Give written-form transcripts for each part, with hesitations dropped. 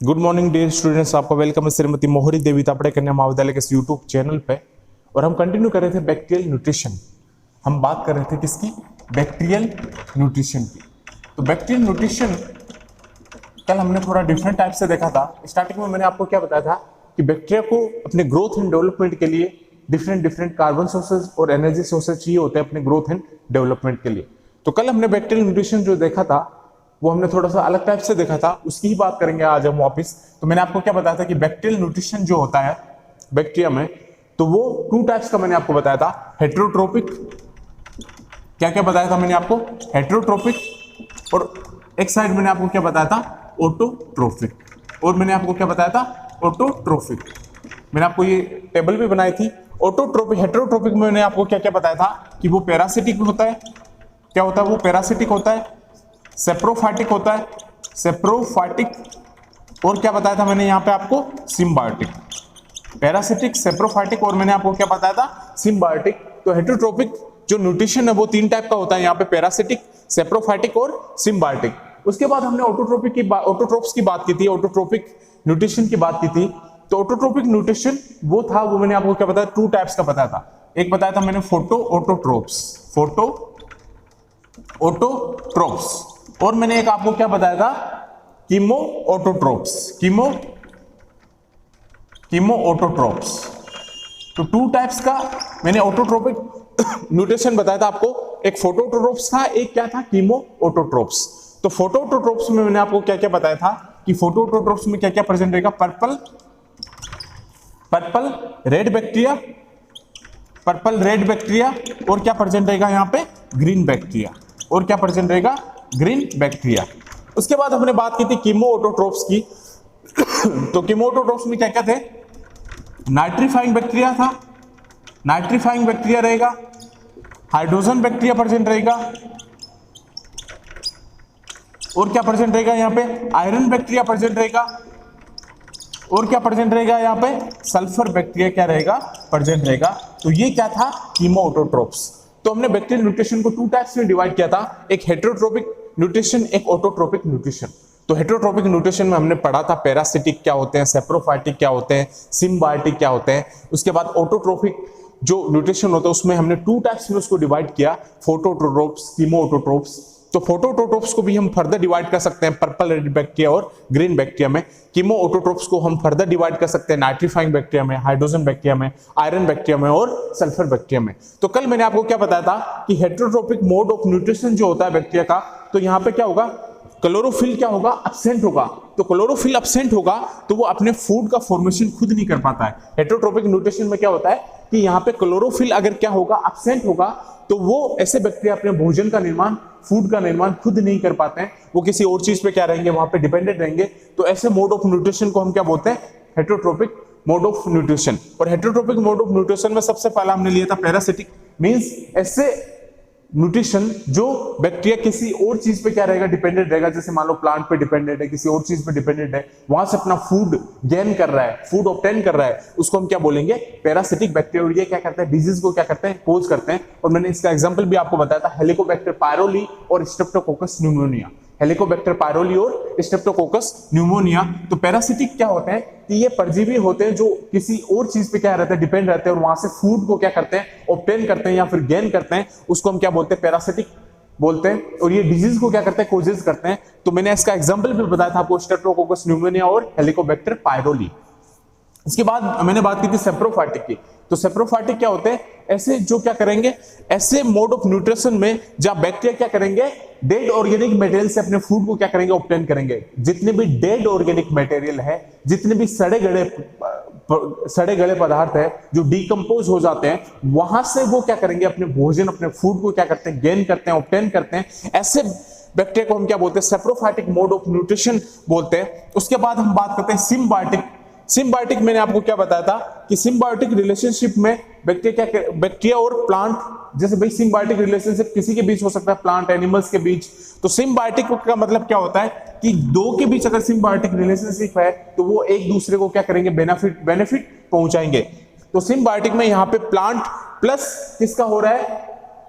Good morning dear students, आपका welcome है श्रीमती मोहरी देवी तापड़े कन्या महाविद्यालय के यूट्यूब चैनल पे। और हम कंटिन्यू कर रहे थे बैक्टीरियल न्यूट्रिशन। हम बात कर रहे थे किसकी? बैक्टीरियल न्यूट्रिशन की। तो बैक्टीरियल न्यूट्रिशन कल हमने थोड़ा डिफरेंट टाइप से देखा था। स्टार्टिंग में मैंने आपको क्या बताया था कि बैक्टीरिया को अपने ग्रोथ एंड डेवलपमेंट के लिए डिफरेंट कार्बन सोर्सेज और एनर्जी सोर्सेज चाहिए होते हैं अपने ग्रोथ एंड डेवलपमेंट के लिए। तो कल हमने बैक्टीरियल न्यूट्रिशन जो देखा था वो हमने थोड़ा सा अलग टाइप से देखा था, उसकी ही बात करेंगे आज हम वापस। तो मैंने आपको क्या बताया था कि बैक्टीरियल न्यूट्रिशन जो होता है बैक्टीरिया में, तो वो टू टाइप्स का मैंने आपको बताया था। हेटेरोट्रोपिक, क्या क्या बताया था मैंने आपको? हेटेरोट्रोपिक, और एक साइड मैंने आपको क्या बताया था? ऑटोट्रोफिक। और मैंने आपको क्या बताया था? ऑटोट्रोफिक। मैंने आपको ये टेबल भी बनाई थी। ऑटोट्रोपिक हेटेरोट्रोपिक में मैंने आपको क्या क्या बताया था कि वो पैरासिटिक होता है। क्या होता है वो? पैरासिटिक होता है। सेप्रोफाइटिक होता है, सेप्रोफाइटिक। और क्या बताया था मैंने यहाँ पे आपको? सिम्बायोटिक। पैरासिटिक, सेप्रोफाइटिक, और मैंने आपको क्या बताया था? सिम्बायोटिक। तो हेटेरोट्रोपिक जो न्यूट्रिशन है वो तीन टाइप का होता है यहाँ पे, पैरासिटिक, सेप्रोफाइटिक और सिम्बायोटिक। उसके बाद हमने ऑटोट्रोपिक की ऑटोट्रोप्स की बात की थी, ऑटोट्रोपिक न्यूट्रिशन की बात की थी। तो ऑटोट्रोपिक न्यूट्रिशन वो था, वो मैंने आपको क्या बताया? टू टाइप्स का बताया था। एक बताया था मैंने फोटो ऑटोट्रोप्स, फोटो ऑटोट्रोप्स, और मैंने एक आपको क्या बताया था? Chemo autotrophs, chemo autotrophs. तो टू टाइप्स का मैंने ऑटोट्रोपिक न्यूट्रिशन बताया था आपको। एक फोटो ऑटोट्रोप्स था, एक क्या था? Chemo autotrophs. तो फोटो ऑटोट्रोप्स में मैंने आपको क्या क्या बताया था कि फोटो ऑटोट्रोप्स में क्या क्या प्रेजेंट रहेगा? Purple red bacteria, purple red bacteria, और क्या प्रेजेंट रहेगा यहाँ पे? Green bacteria. और क्या प्रेजेंट रहेगा? Green bacteria. उसके बाद हमने बात की थी कीमो ऑटोट्रोप्स की। तो कीमो ऑटोट्रोप्स में क्या क्या थे? नाइट्रीफाइंग बैक्टीरिया था, नाइट्रीफाइंग बैक्टीरिया रहेगा, हाइड्रोजन बैक्टीरिया प्रेजेंट रहेगा, और क्या प्रेजेंट रहेगा यहाँ पे? आयरन बैक्टीरिया प्रेजेंट रहेगा, और क्या प्रेजेंट रहेगा यहाँ पे? सल्फर बैक्टीरिया क्या रहेगा? प्रेजेंट रहेगा। तो ये क्या था? Chemo autotrophs. तो हमने बैक्टीरियल न्यूट्रिशन को टू टाइप्स में डिवाइड किया था, एक हेटेरोट्रोपिक न्यूट्रिशन, एक ऑटोट्रोपिक न्यूट्रिशन। तो हेटेरोट्रोपिक न्यूट्रिशन में हमने पढ़ा था पैरासिटिक क्या होते हैं, सेप्रोफाइटिक क्या होते हैं, सिम्बायोटिक क्या होते हैं। उसके बाद ऑटोट्रोपिक जो न्यूट्रिशन होता है उसमें हमने टू टाइप्स में उसको डिवाइड किया, फोटोट्रोप्स, कीमो ऑटोट्रोप्स। तो फोटोट्रोप्स को भी हम फर्दर डिवाइड कर सकते हैं पर्पल रेड बैक्टीरिया और ग्रीन बैक्टीरिया में। कीमो ऑटोट्रोप्स को हम फर्दर डिवाइड कर सकते हैं नाइट्रीफाइंग बैक्टीरिया में, हाइड्रोजन बैक्टीरिया में, आयरन बैक्टीरिया में और सल्फर बैक्टीरिया में। तो कल मैंने आपको क्या बताया था कि हेटेरोट्रोपिक मोड ऑफ न्यूट्रिशन जो होता है बैक्टीरिया का, तो यहाँ पे क्या होगा? क्लोरोफिल क्या होगा? अब्सेंट होगा। तो क्लोरोफिल अब्सेंट होगा तो वो अपने फूड का फॉर्मेशन खुद नहीं कर पाता है। हेटेरोट्रोपिक न्यूट्रिशन में क्या होता है कि यहाँ पे क्लोरोफिल अगर क्या होगा? अब्सेंट होगा, तो वो ऐसे बैक्टीरिया अपने भोजन का निर्माण, फूड का निर्माण खुद नहीं कर पाते हैं, वो किसी और चीज पे क्या रहेंगे? वहां पे डिपेंडेंट रहेंगे। तो ऐसे मोड ऑफ न्यूट्रिशन को हम क्या बोलते हैं? हेटेरोट्रोपिक मोड ऑफ न्यूट्रिशन। और हेटेरोट्रोपिक मोड ऑफ न्यूट्रिशन में सबसे पहला हमने लिया था पैरासिटिक, मींस ऐसे न्यूट्रिशन जो बैक्टीरिया किसी और चीज पे क्या रहेगा? डिपेंडेंट रहेगा। जैसे मान लो प्लांट पे डिपेंडेंट है, किसी और चीज पे डिपेंडेंट है, वहां से अपना फूड गेन कर रहा है, फूड ऑब्टेन कर रहा है, उसको हम क्या बोलेंगे? Parasitic bacteria. और ये क्या करते हैं? डिजीज को क्या करते हैं? कोज करते हैं। और मैंने इसका एग्जांपल भी आपको बताया था, हेलिकोबैक्टर पायरोली और स्ट्रेप्टोकोकस न्यूमोनिया। हेलिकोबैक्टर पायरोली और स्ट्रेप्टोकोकस न्यूमोनिया। तो पैरासिटिक क्या होते हैं कि ये परजीवी होते हैं जो किसी और चीज पे क्या रहते हैं? डिपेंड रहते हैं, और वहां से फूड को क्या करते हैं? ऑब्टेन करते हैं या फिर गेन करते हैं। उसको हम क्या बोलते हैं? पैरासिटिक बोलते हैं। और ये डिजीज को क्या करते हैं? कोजेज करते हैं। तो मैंने इसका एग्जांपल भी बताया था आपको, स्ट्रेप्टोकोकस न्यूमोनिया और हेलिकोबैक्टर पायरोली। इसके बाद मैंने बात की थी सेप्रोफाइटिक की। तो सेप्रोफाइटिक क्या होते हैं? ऐसे जो क्या करेंगे? ऐसे मोड ऑफ न्यूट्रिशन में जहां बैक्टीरिया क्या करेंगे? डेड ऑर्गेनिक मटेरियल से अपने फूड को क्या करेंगे? ऑब्टेन करेंगे। जितने भी डेड ऑर्गेनिक मटेरियल है, जितने भी सड़े गले पदार्थ है जो डिकम्पोज हो जाते हैं, वहां से वो क्या करेंगे? अपने भोजन, अपने फूड को क्या करते हैं? गेन करते हैं, ऑब्टेन करते हैं। ऐसे बैक्टीरिया को हम क्या बोलते हैं? सेप्रोफाइटिक मोड ऑफ न्यूट्रिशन बोलते हैं। उसके बाद हम बात करते हैं सिम्बायोटिक। सिम्बायोटिक मैंने आपको क्या बताया था कि सिम्बायोटिक रिलेशनशिप में बैक्टीरिया और प्लांट, जैसे भाई सिम्बायोटिक रिलेशनशिप किसी के बीच हो सकता है, प्लांट एनिमल्स के बीच। तो सिम्बायोटिक का मतलब क्या होता है कि दो के बीच अगर सिम्बायोटिक रिलेशनशिप है तो वो एक दूसरे को क्या करेंगे? बेनिफिट पहुंचाएंगे। तो सिम्बायोटिक में यहाँ पे प्लांट प्लस किसका हो रहा है?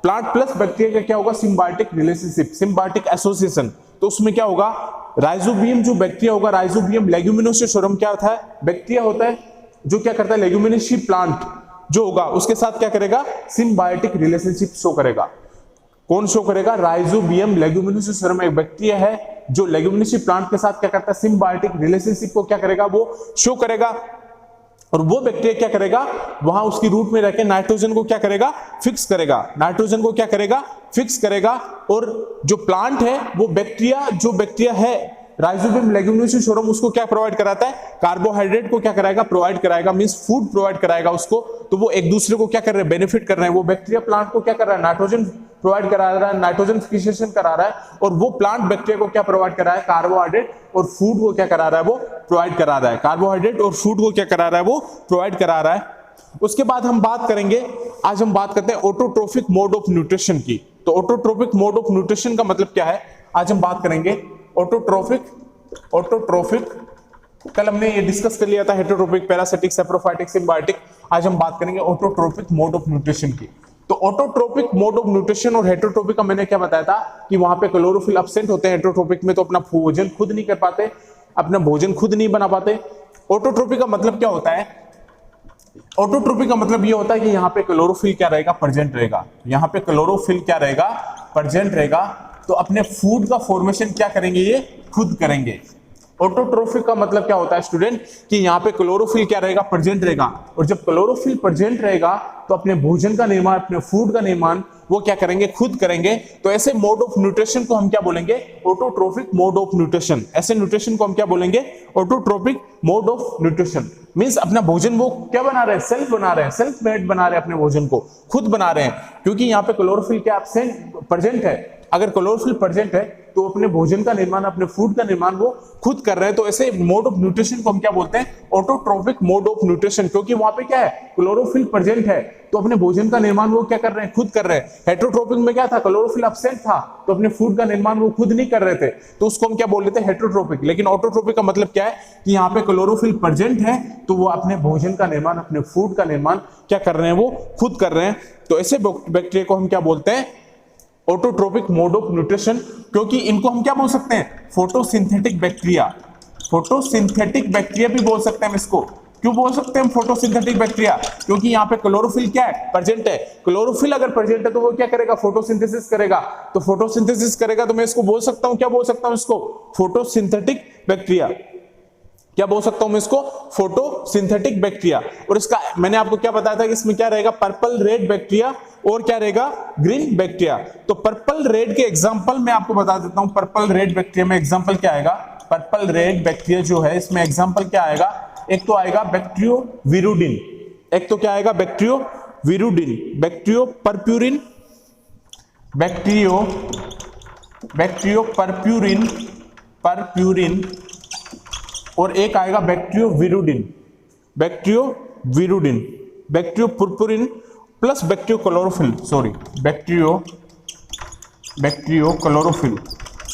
प्लांट प्लस बैक्टीरिया का क्या होगा? Symbiotic relationship, symbiotic association. तो उसमें क्या होगा? राइजोबियम जो बैक्टीरिया होगा, राइजोबियम लेग्यूमिनोसोरम क्या होता है, बैक्टीरिया होता है जो क्या करता है, लेग्यूमिनेसी प्लांट जो होगा उसके साथ क्या करेगा, सिम्बायोटिक रिलेशनशिप शो करेगा। कौन शो करेगा, राइजोबियम लेग्यूमिनोसोरम एक बैक्टीरिया है जो लेग्यूमिनेसी प्लांट के साथ क्या करता है, सिम्बायोटिक रिलेशनशिप को क्या करेगा, वो शो करेगा। और वो बैक्टीरिया क्या करेगा, वहां उसकी रूट में रहकर नाइट्रोजन को क्या करेगा, फिक्स करेगा, नाइट्रोजन को क्या करेगा, फिक्स करेगा। और जो प्लांट है वो बैक्टीरिया, जो बैक्टीरिया है राइजोबियम लेग्यूमिनोसोरम, उसको क्या प्रोवाइड कराता है, कार्बोहाइड्रेट को क्या कराएगा, प्रोवाइड कराएगा, मींस फूड प्रोवाइड कराएगा उसको। तो वो एक दूसरे को क्या कर रहे हैं, बेनिफिट कर रहे हैं। वो बैक्टीरिया प्लांट को क्या कर रहा है, नाइट्रोजन प्रोवाइड करा रहा है, नाइट्रोजन फिक्सेशन करा रहा है। और वो प्लांट बैक्टीरिया को क्या प्रोवाइड करा है, कार्बोहाइड्रेट और फूड को क्या करा रहा है, वो प्रोवाइड करा रहा है। कार्बोहाइड्रेट और फूड को क्या करा रहा है, वो प्रोवाइड करा रहा है। उसके बाद हम बात करेंगे, आज हम बात करते हैं ऑटोट्रोफिक मोड ऑफ न्यूट्रिशन की। तो ऑटोट्रोफिक मोड ऑफ न्यूट्रिशन का मतलब क्या है, आज हम बात करेंगे ऑटोट्रोफिक कल हमने ये डिस्कस कर लिया था, हेटेरोट्रोपिक, पैरासिटिक, सैप्रोफाइटिक, सिम्बायोटिक। आज हम बात करेंगे ऑटोट्रोपिक मोड ऑफ न्यूट्रिशन की। तो ऑटोट्रोपिक मोड ऑफ न्यूट्रिशन और हेटेरोट्रोपिक का मैंने क्या बताया था कि वहां पे क्लोरोफिल एब्सेंट होते हैं। हेटेरोट्रोपिक में तो अपना भोजन खुद नहीं कर पाते, अपना भोजन खुद नहीं बना पाते। ऑटोट्रोपिक का मतलब क्या होता है, ऑटोट्रोपिक का मतलब ये होता है कि यहाँ पे क्लोरोफिल क्या रहेगा, प्रेजेंट रहेगा। यहाँ पे क्लोरोफिल क्या रहेगा, प्रेजेंट रहेगा। तो अपने फूड का फॉर्मेशन क्या करेंगे, ये खुद करेंगे। ऑटोट्रोफिक का मतलब क्या होता है स्टूडेंट, कि यहाँ पे क्लोरोफिल क्या रहेगा, प्रेजेंट रहेगा। और जब क्लोरोफिल प्रेजेंट रहेगा तो अपने भोजन का निर्माण, अपने फूड का निर्माण वो क्या करेंगे, खुद करेंगे। तो ऐसे मोड ऑफ न्यूट्रिशन को हम क्या बोलेंगे, ऑटोट्रोफिक मोड ऑफ न्यूट्रिशन। ऐसे न्यूट्रिशन को हम क्या बोलेंगे, autotrophic mode of nutrition. Means अपना भोजन वो क्या बना रहे हैं, सेल्फ बना रहे हैं, सेल्फ मेड बना रहे हैं, अपने भोजन को खुद बना रहे हैं। क्योंकि यहाँ पे क्लोरोफिल क्या एब्सेंट, प्रेजेंट है। अगर क्लोरोफिल प्रेजेंट है तो अपने भोजन का निर्माण, अपने फूड का निर्माण वो खुद कर रहे हैं। तो ऐसे मोड ऑफ न्यूट्रिशन को हम क्या बोलते हैं, ऑटोट्रोपिक मोड ऑफ न्यूट्रिशन। क्योंकि वहां पे क्या है, क्लोरोफिल प्रेजेंट है तो अपने भोजन का निर्माण वो क्या कर रहे हैं, खुद कर रहे हैं। हेटेरोट्रोपिक में क्या था, क्लोरोफिल एब्सेंट था तो अपने फूड का निर्माण वो खुद नहीं कर रहे थे, तो उसको हम क्या बोल लेते हैं, हेटेरोट्रोपिक। लेकिन ऑटोट्रोपिक का मतलब क्या है कि यहाँ पे क्लोरोफिल प्रेजेंट है तो वो अपने भोजन का निर्माण, अपने फूड का निर्माण क्या कर रहे हैं, वो खुद कर रहे हैं। तो ऐसे बैक्टीरिया को हम क्या बोलते हैं, ऑटोट्रोपिक मोड ऑफ न्यूट्रिशन। क्योंकि इनको हम क्या बोल सकते हैं, फोटोसिंथेटिक बैक्टीरिया। फोटोसिंथेटिक बैक्टीरिया भी बोल सकते हैं हम इसको। क्यों बोल सकते हैं फोटोसिंथेटिक बैक्टीरिया, क्योंकि यहाँ पे क्लोरोफिल क्या है, प्रेजेंट है। क्लोरोफिल अगर प्रेजेंट है तो वो क्या करेगा, फोटोसिंथेसिस करेगा। तो फोटोसिंथेसिस करेगा तो मैं इसको बोल सकता हूँ, क्या बोल सकता हूँ इसको, फोटोसिंथेटिक बैक्टीरिया। क्या बोल सकता हूं मैं इसको, फोटोसिंथेटिक बैक्टीरिया। और इसका मैंने आपको क्या बताया था कि इसमें क्या रहेगा, पर्पल रेड बैक्टीरिया और क्या रहेगा, ग्रीन बैक्टीरिया। तो पर्पल रेड के एग्जांपल मैं आपको बता देता हूं। पर्पल रेड बैक्टीरिया में एग्जांपल क्या आएगा, पर्पल रेड बैक्टीरिया जो है इसमें एग्जांपल क्या आएगा, एक तो आएगा बैक्टीरियोविरुडिन, एक तो क्या आएगा, बैक्टीरियोविरुडिन, बैक्टीरियोपर्प्यूरिन, परप्यूरिन, और एक आएगा बैक्टीरियोविरुडिन, बैक्टीरियोपुरपुरिन प्लस बैक्टीरियोक्लोरोफिल, सॉरी बैक्टीरियोक्लोरोफिल।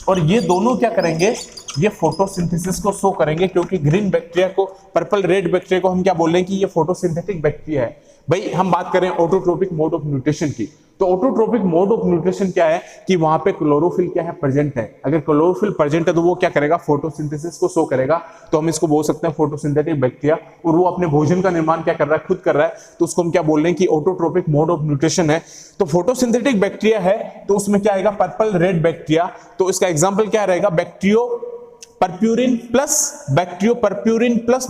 और ये दोनों क्या करेंगे, ये फोटोसिंथेसिस को शो करेंगे। क्योंकि ग्रीन बैक्टीरिया को, पर्पल रेड बैक्टीरिया को हम क्या बोल रहे हैं कि ये फोटोसिंथेटिक बैक्टीरिया है। भाई हम बात करें ऑटोट्रोपिक मोड ऑफ न्यूट्रिशन की, तो ऑटोट्रोपिक मोड ऑफ न्यूट्रिशन क्या है कि वहां पे क्लोरोफिल क्या है, प्रेजेंट है। अगर क्लोरोफिल प्रेजेंट है तो वो क्या करेगा, फोटोसिंथेसिस को शो करेगा। तो हम इसको बोल सकते हैं फोटोसिंथेटिक बैक्टीरिया। और वो अपने भोजन का निर्माण क्या कर रहा है, खुद कर रहा है। तो उसको हम क्या बोल रहे हैं कि ऑटोट्रोपिक मोड ऑफ न्यूट्रिशन है। तो फोटोसिंथेटिक बैक्टीरिया है तो उसमें क्या आएगा, पर्पल रेड बैक्टीरिया। तो इसका एग्जाम्पल क्या रहेगा, बैक्टीरियोपर्प्यूरिन प्लस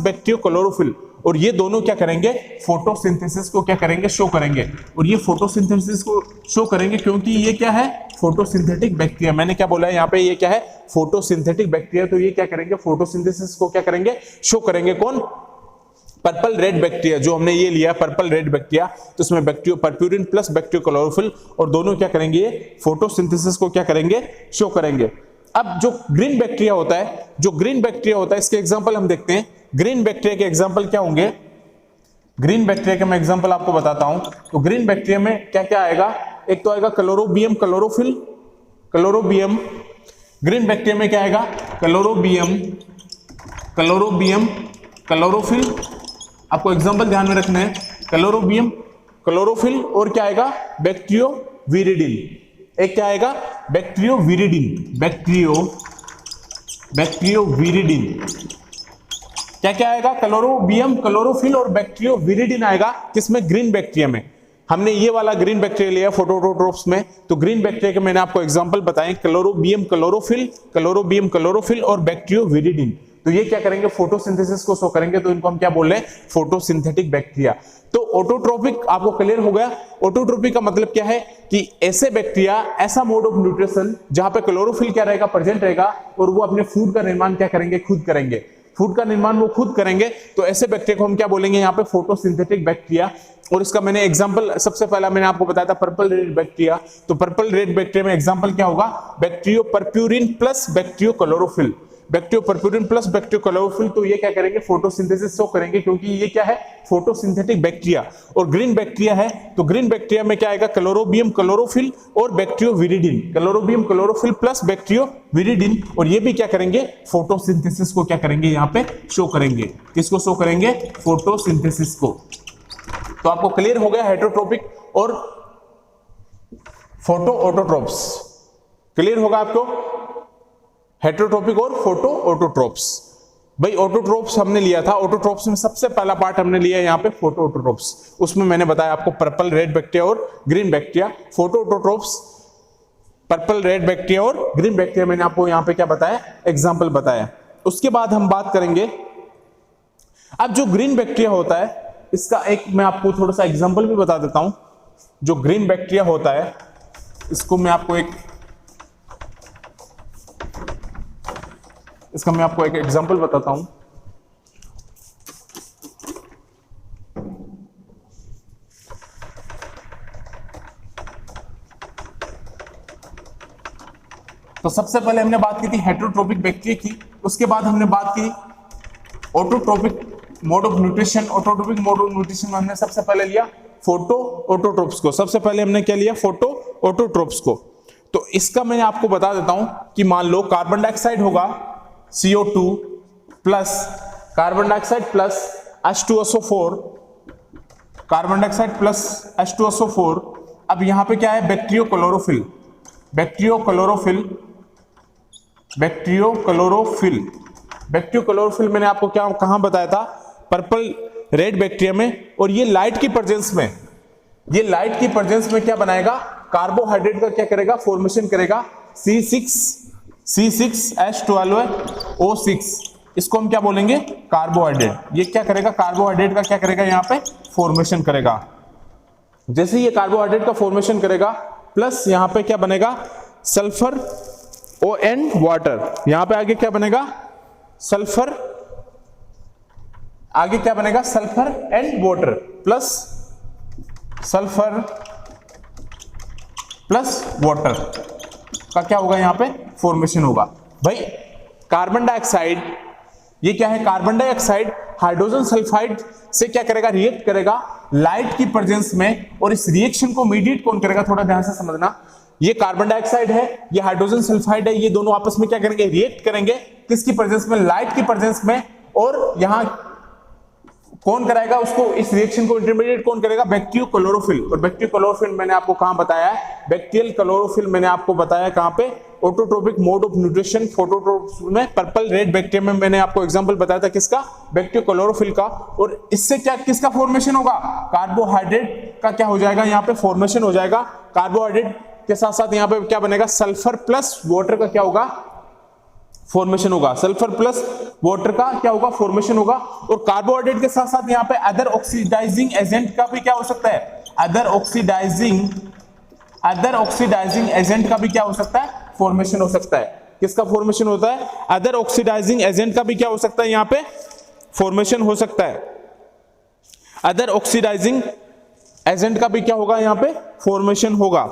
बैक्टीरियोक्लोरोफिल। और ये दोनों क्या करेंगे, फोटोसिंथेसिस को क्या करेंगे, शो करेंगे। और ये फोटोसिंथेसिस को शो करेंगे क्योंकि ये क्या है, फोटोसिंथेटिक बैक्टीरिया। मैंने क्या बोला है यहाँ पे, ये क्या है, फोटोसिंथेटिक बैक्टीरिया। तो ये क्या करेंगे, फोटोसिंथेसिस को क्या करेंगे, शो करेंगे। कौन, पर्पल रेड बैक्टीरिया जो हमने ये लिया, पर्पल रेड बैक्टीरिया। तो इसमें बैक्टीरियोपर्प्यूरिन प्लस बैक्टीरियोक्लोरोफिल, और दोनों क्या करेंगे, ये फोटोसिंथेसिस को क्या करेंगे, शो करेंगे। अब जो ग्रीन बैक्टीरिया होता है, इसके एग्जांपल हम देखते हैं। ग्रीन बैक्टीरिया के एग्जांपल क्या होंगे, ग्रीन बैक्टीरिया के मैं एग्जांपल आपको बताता हूं। तो ग्रीन बैक्टीरिया में क्या क्या आएगा, एक तो आएगा क्लोरोबियम क्लोरोफिल, ग्रीन बैक्टीरिया में क्या आएगा, क्लोरोबियम क्लोरोफिल। आपको एग्जांपल ध्यान में रखना है, क्लोरोबियम क्लोरोफिल, और क्या आएगा, बैक्टीरियोविरिडिन। एक क्या आएगा, बैक्टीरियोविरिडिन बैक्टीरियोविरिडिन। क्या क्या आएगा? क्लोरोबियम, क्लोरोफिल और बैक्टीरियोविरिडिन आएगा। किसमें? ग्रीन बैक्टीरिया में। हमने ये वाला ग्रीन बैक्टीरिया लिया फोटोऑटोट्रोप्स में, तो ग्रीन बैक्टीरिया के मैंने आपको एग्जांपल बताए, क्लोरोबियम क्लोरोफिल, क्लोरोबियम क्लोरोफिल और बैक्टीरियोविरिडिन। तो ये क्या करेंगे? फोटोसिंथेसिस को शो करेंगे, तो इनको हम क्या बोल रहे हैं? Photosynthetic bacteria. तो ऑटोट्रोपिक आपको क्लियर हो गया। ऑटोट्रोपिक का मतलब क्या है कि ऐसे बैक्टीरिया, ऐसा मोड ऑफ न्यूट्रिशन जहां पे क्लोरोफिल क्या रहेगा? प्रेजेंट रहेगा, और वो अपने फूड का निर्माण क्या करेंगे? खुद करेंगे। फूड का निर्माण वो खुद करेंगे, तो ऐसे बैक्टीरिया को हम क्या बोलेंगे? यहाँ पे फोटोसिंथेटिक बैक्टीरिया। और इसका मैंने एग्जांपल सबसे पहला मैंने आपको बताया था पर्पल रेड बैक्टीरिया। तो पर्पल रेड बैक्टीरिया में एग्जांपल क्या होगा? Bacteriopurpurin plus bacteriochlorophyll. Bacteriopurpurin plus bacteriochlorophyll, तो ये क्या करेंगे? फोटोसिंथेसिस शो करेंगे, क्योंकि ये क्या है? Photosynthetic bacteria. और ग्रीन बैक्टीरिया है, तो ग्रीन बैक्टीरिया में क्या आएगा? क्लोरोबियम क्लोरोफिल और बैक्टीरियोविरिडिन। क्लोरोबियम क्लोरोफिल प्लस बैक्टीरियोविरिडिन, और ये भी क्या करेंगे? फोटोसिंथेसिस को क्या करेंगे? यहाँ पे शो करेंगे। किसको शो करेंगे? फोटोसिंथेसिस को। तो आपको क्लियर हो गया हेटेरोट्रोपिक और फोटोऑटोट्रोप्स। क्लियर होगा आपको? हेटेरोट्रोपिक और फोटोऑटोट्रोप्स। भाई ऑटोट्रोप्स हमने लिया था, ऑटोट्रोप्स में सबसे पहला पार्ट हमने लिया यहाँ पे फोटोऑटोट्रोप्स। उसमें मैंने बताया आपको पर्पल रेड बैक्टीरिया और green bacteria. Photoautotrophs purple red bacteria और ग्रीन बैक्टीरिया मैंने आपको यहाँ पे क्या बताया? एग्जाम्पल बताया। उसके बाद हम बात करेंगे, अब जो ग्रीन बैक्टीरिया होता है, इसका एक मैं आपको थोड़ा सा एग्जाम्पल भी बता देता हूं। जो ग्रीन बैक्टीरिया होता है, इसको मैं आपको एक एग्जांपल बताता हूं। तो सबसे पहले हमने बात की थी हेटेरोट्रोपिक बैक्टीरिया की, उसके बाद हमने बात की autotrophic mode of nutrition. Autotrophic mode of nutrition में हमने सबसे पहले लिया फोटोऑटोट्रोप्स को। सबसे पहले हमने क्या लिया? फोटोऑटोट्रोप्स को। तो इसका मैंने आपको बता देता हूं कि मान लो कार्बन डाइऑक्साइड होगा CO2 plus carbon dioxide plus H2SO4, carbon dioxide plus H2SO4। अब यहां पे क्या है? Bacterio chlorophyll, bacterio chlorophyll, bacterio chlorophyll. Bacterio chlorophyll मैंने आपको क्या कहां बताया था? पर्पल रेड बैक्टीरिया में। और ये लाइट की प्रेजेंस में, ये लाइट की प्रेजेंस में क्या बनाएगा? कार्बोहाइड्रेट का क्या करेगा? फॉर्मेशन करेगा। C6H12O6, इसको हम क्या बोलेंगे? कार्बोहाइड्रेट। ये क्या करेगा? कार्बोहाइड्रेट का क्या करेगा? यहाँ पे फॉर्मेशन करेगा। जैसे ये कार्बोहाइड्रेट का फॉर्मेशन करेगा, प्लस यहां पे क्या बनेगा? Sulphur ON water. यहां पे आगे क्या बनेगा? सल्फर, आगे क्या बनेगा? Sulphur and water plus sulphur plus water का क्या होगा? यहां पे फॉर्मेशन होगा। भाई कार्बन डाइऑक्साइड, ये क्या है? कार्बन डाइऑक्साइड हाइड्रोजन सल्फाइड से क्या करेगा? रिएक्ट करेगा लाइट की प्रेजेंस में। और इस रिएक्शन को मीडिएट कौन करेगा? थोड़ा ध्यान से समझना। ये कार्बन डाइऑक्साइड है, ये हाइड्रोजन सल्फाइड है, ये दोनों आपस में क्या करेंगे? रिएक्ट करेंगे। किसकी प्रेजेंस में? लाइट की प्रेजेंस में। और यहां कौन कराएगा उसको? इस रिएक्शन को इंटरमीडिएट कौन करेगा? Bacterio chlorophyll. और बैक्टीरियो क्लोरोफिल मैंने आपको कहां बताया है? बैक्टीरियल क्लोरोफिल मैंने आपको बताया कहां पे? ऑटोट्रोपिक मोड ऑफ न्यूट्रिशन फोटोट्रोप्स में। पर्पल रेड बैक्टीरिया में मैंने आपको एग्जांपल बताया था किसका? बैक्टीरियो क्लोरोफिल का। और इससे क्या किसका फॉर्मेशन होगा? कार्बोहाइड्रेट का क्या हो जाएगा? यहाँ पे फॉर्मेशन हो जाएगा। कार्बोहाइड्रेट के साथ साथ यहाँ पे क्या बनेगा? सल्फर प्लस वाटर का क्या होगा? फॉर्मेशन होगा। सल्फर प्लस वाटर का क्या होगा? फॉर्मेशन होगा। और कार्बोहाइड्रेट के साथ साथ यहाँ पे अदर ऑक्सीडाइजिंग एजेंट का भी क्या हो सकता है? अदर ऑक्सीडाइजिंग एजेंट का भी क्या हो सकता है? फॉर्मेशन हो सकता है। किसका फॉर्मेशन होता है? अदर ऑक्सीडाइजिंग एजेंट का भी क्या हो सकता है? यहाँ पे फॉर्मेशन हो सकता है। अदर ऑक्सीडाइजिंग एजेंट का भी क्या होगा? यहाँ पे फॉर्मेशन होगा।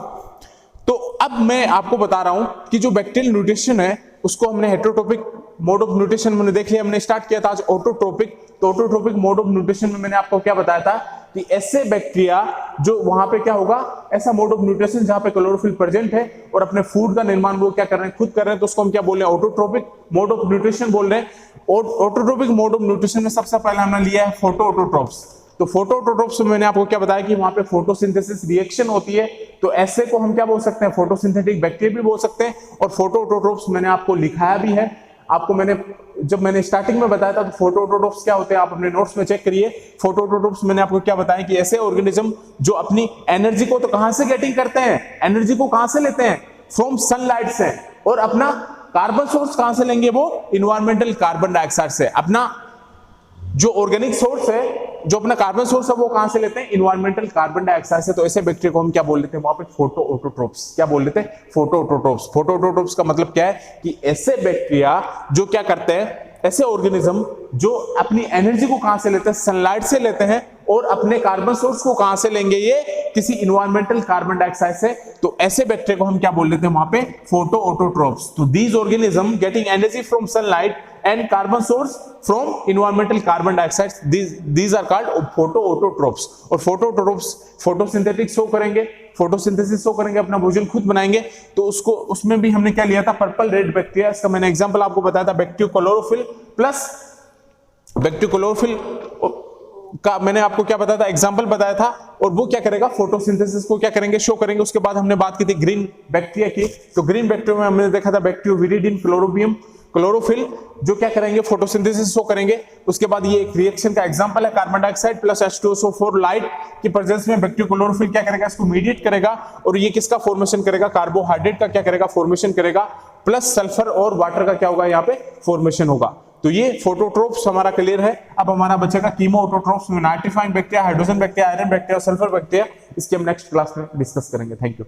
तो अब मैं आपको बता रहा हूं कि जो बैक्टीरियल न्यूट्रिशन है उसको हमने हेटेरोट्रोपिक मोड ऑफ न्यूट्रिशन मैंने देख लिया, हमने स्टार्ट किया था आज ऑटोट्रोपिक। तो ऑटोट्रोपिक मोड ऑफ न्यूट्रिशन में मैंने आपको क्या बताया था कि ऐसे बैक्टीरिया जो वहां पे क्या होगा? ऐसा मोड ऑफ न्यूट्रिशन जहां पे क्लोरोफिल प्रेजेंट है और अपने फूड का निर्माण वो क्या कर रहे हैं? खुद कर रहे हैं। तो उसको हम क्या बोल रहे हैं? ऑटोट्रोपिक मोड ऑफ न्यूट्रिशन बोल रहे हैं। और ऑटोट्रोपिक मोड ऑफ न्यूट्रिशन में सबसे पहले हमने लिया है फोटोऑटोट्रोप्स। तो फोटोऑटोट्रोप्स में मैंने आपको क्या बताया कि वहां पे फोटोसिंथेसिस रिएक्शन होती है। तो ऐसे को हम क्या बोल सकते हैं? फोटोसिंथेटिक बैक्टीरिया भी बोल सकते हैं। और फोटोऑटोट्रोप्स मैंने आपको लिखाया भी है, आपको जब मैंने स्टार्टिंग में बताया था तो फोटोऑटोट्रोफ्स क्या होते हैं आप अपने नोट्स में चेक करिए। फोटोऑटोट्रोफ्स मैंने आपको क्या बताया कि ऐसे ऑर्गेनिज्म जो अपनी एनर्जी को तो कहां से गेटिंग करते हैं, एनर्जी को कहां से लेते हैं, फ्रॉम सनलाइट से, और अपना कार्बन सोर्स कहां से लेंगे, वो इन्वायरमेंटल कार्बन डाइऑक्साइड से। अपना जो ऑर्गेनिक सोर्स है, जो अपना कार्बन सोर्स है, वो कहां से लेते हैं, इन्वायरमेंटल कार्बन डाइऑक्साइड से। तो ऐसे बैक्टीरिया को हम क्या बोल लेते हैं, वहां पे फोटोऑटोट्रोफ्स। क्या बोल लेते हैं, फोटोऑटोट्रोफ्स। फोटोऑटोट्रोफ्स का मतलब क्या है कि ऐसे बैक्टीरिया जो क्या करते हैं, ऐसे ऑर्गेनिज्म जो अपनी एनर्जी को कहां से लेते हैं, सनलाइट से लेते हैं, और अपने कार्बन सोर्स को कहां से लेंगे, ये किसी इन्वायरमेंटल कार्बन डाइऑक्साइड से। तो ऐसे बैक्टीरिया को हम क्या बोल लेते हैं वहां पे, फोटोऑटोट्रोफ्स। तो these organism getting energy from sunlight and carbon source from environmental carbon dioxide, these are called photoautotrophs। और photoautotrophs फोटोसिंथेटिक शो करेंगे, फोटोसिंथेसिस शो करेंगे, अपना भोजन खुद बनाएंगे। तो उसको उसमें भी हमने क्या लिया था, पर्पल रेड बैक्टीरिया। इसका मैंने एग्जांपल आपको बताया था, बैक्टीरियोक्लोरोफिल प्लस बैक्टीरियोक्लोरोफिल का मैंने आपको क्या बताया था, एग्जांपल बताया था। और वो क्या करेगा, फोटोसिंथेसिस को क्या करेंगे, शो करेंगे। उसके बाद हमने बात की थी ग्रीन बैक्टीरिया की। तो ग्रीन बैक्टीरिया में हमने देखा था बैक्टीरियोविरिडिन क्लोरोबियम क्लोरोफिल, जो क्या करेंगे, फोटोसिंथेसिस शो करेंगे। उसके बाद ये एक रिएक्शन का एग्जांपल है, carbon dioxide plus H2SO4 light की प्रेजेंस में बैक्टीरियोक्लोरोफिल क्या करेगा, इसको मीडिएट करेगा, और ये किसका फॉर्मेशन करेगा, कार्बोहाइड्रेट का क्या करेगा, फॉर्मेशन करेगा, प्लस सल्फर और वाटर का क्या होगा, यहाँ पे फॉर्मेशन होगा। तो ये फोटोट्रोप्स हमारा क्लियर है। अब हमारा बचेगा कीमोऑटोट्रोप्स में nitrifying bacteria, hydrogen bacteria, iron bacteria, sulphur bacteria. इसके हम नेक्स्ट क्लास में डिस्कस करेंगे। Thank you.